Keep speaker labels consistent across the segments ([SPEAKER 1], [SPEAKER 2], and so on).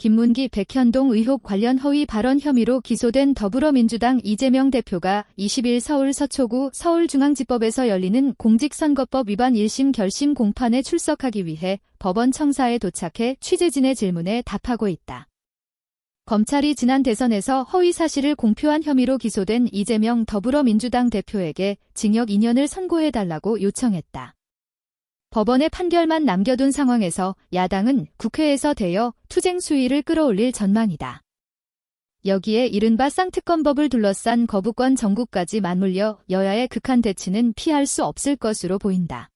[SPEAKER 1] 김문기 백현동 의혹 관련 허위 발언 혐의로 기소된 더불어민주당 이재명 대표가 20일 서울 서초구 서울중앙지법에서 열리는 공직선거법 위반 1심 결심 공판에 출석하기 위해 법원 청사에 도착해 취재진의 질문에 답하고 있다. 검찰이 지난 대선에서 허위 사실을 공표한 혐의로 기소된 이재명 더불어민주당 대표에게 징역 2년을 선고해달라고 요청했다. 법원의 판결만 남겨둔 상황에서 야당은 국회에서 대여 투쟁 수위를 끌어올릴 전망이다. 여기에 이른바 쌍특검법을 둘러싼 거부권 정국까지 맞물려 여야의 극한 대치는 피할 수 없을 것으로 보인다.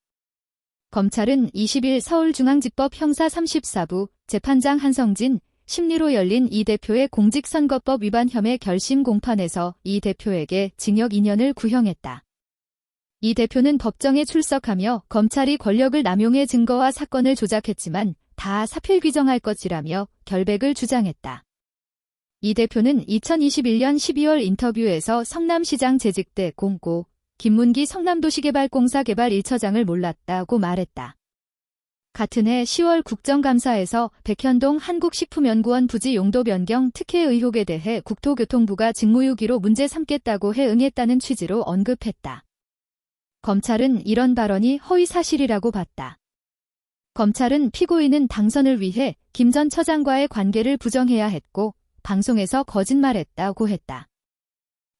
[SPEAKER 1] 검찰은 20일 서울중앙지법 형사 34부 재판장 한성진, 심리로 열린 이 대표의 공직선거법 위반 혐의 결심 공판에서 이 대표에게 징역 2년을 구형했다. 이 대표는 법정에 출석하며 검찰이 권력을 남용해 증거와 사건을 조작했지만 다 사필 규정할 것이라며 결백을 주장했다. 이 대표는 2021년 12월 인터뷰에서 성남시장 재직 때 공고 김문기 성남도시개발공사 개발 1처장을 몰랐다고 말했다. 같은 해 10월 국정감사에서 백현동 한국식품연구원 부지 용도 변경 특혜 의혹에 대해 국토교통부가 직무유기로 문제 삼겠다고 해 응했다는 취지로 언급했다. 검찰은 이런 발언이 허위 사실이라고 봤다. 검찰은 피고인은 당선을 위해 김 전 처장과의 관계를 부정해야 했고 방송에서 거짓말했다고 했다.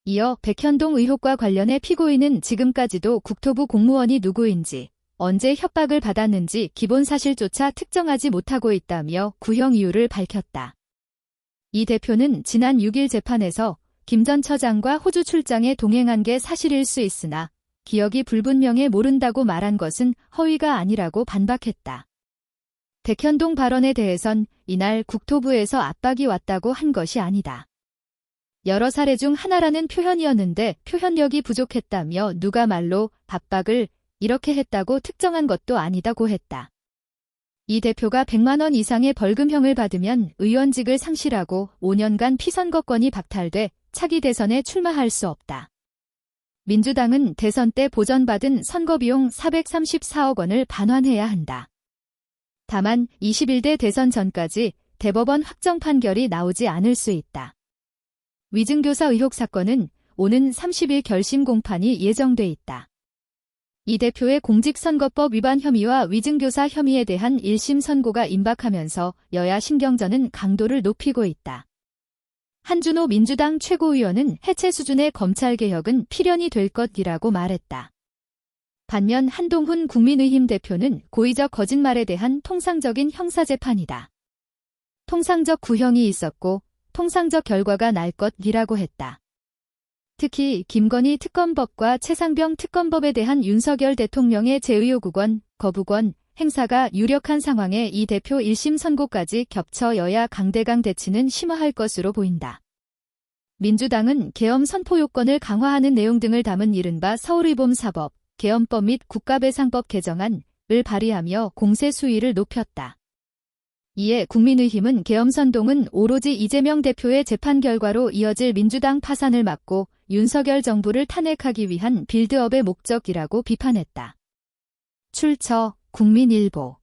[SPEAKER 1] 이어 백현동 의혹과 관련해 피고인은 지금까지도 국토부 공무원이 누구인지 언제 협박을 받았는지 기본 사실조차 특정하지 못하고 있다며 구형 이유를 밝혔다. 이 대표는 지난 6일 재판에서 김 전 처장과 호주 출장에 동행한 게 사실일 수 있으나 기억이 불분명해 모른다고 말한 것은 허위가 아니라고 반박했다. 백현동 발언에 대해선 이날 국토부에서 압박이 왔다고 한 것이 아니다. 여러 사례 중 하나라는 표현이었는데 표현력이 부족했다며 누가 말로 압박을 이렇게 했다고 특정한 것도 아니다고 했다. 이 대표가 100만 원 이상의 벌금형을 받으면 의원직을 상실하고 5년간 피선거권이 박탈돼 차기 대선에 출마할 수 없다. 민주당은 대선 때 보전받은 선거비용 434억 원을 반환해야 한다. 다만 21대 대선 전까지 대법원 확정 판결이 나오지 않을 수 있다. 위증교사 의혹 사건은 오는 30일 결심 공판이 예정돼 있다. 이 대표의 공직선거법 위반 혐의와 위증교사 혐의에 대한 1심 선고가 임박하면서 여야 신경전은 강도를 높이고 있다. 한준호 민주당 최고위원은 해체 수준의 검찰개혁은 필연이 될 것이라고 말했다. 반면 한동훈 국민의힘 대표는 고의적 거짓말에 대한 통상적인 형사재판이다. 통상적 구형이 있었고 통상적 결과가 날 것이라고 했다. 특히 김건희 특검법과 최상병 특검법에 대한 윤석열 대통령의 재의요구권, 거부권, 행사가 유력한 상황에 이 대표 1심 선고까지 겹쳐 여야 강대강 대치는 심화할 것으로 보인다. 민주당은 계엄 선포 요건을 강화하는 내용 등을 담은 이른바 서울의봄사법, 계엄법 및 국가배상법 개정안을 발의하며 공세 수위를 높였다. 이에 국민의힘은 계엄 선동은 오로지 이재명 대표의 재판 결과로 이어질 민주당 파산을 막고 윤석열 정부를 탄핵하기 위한 빌드업의 목적이라고 비판했다. 출처 국민일보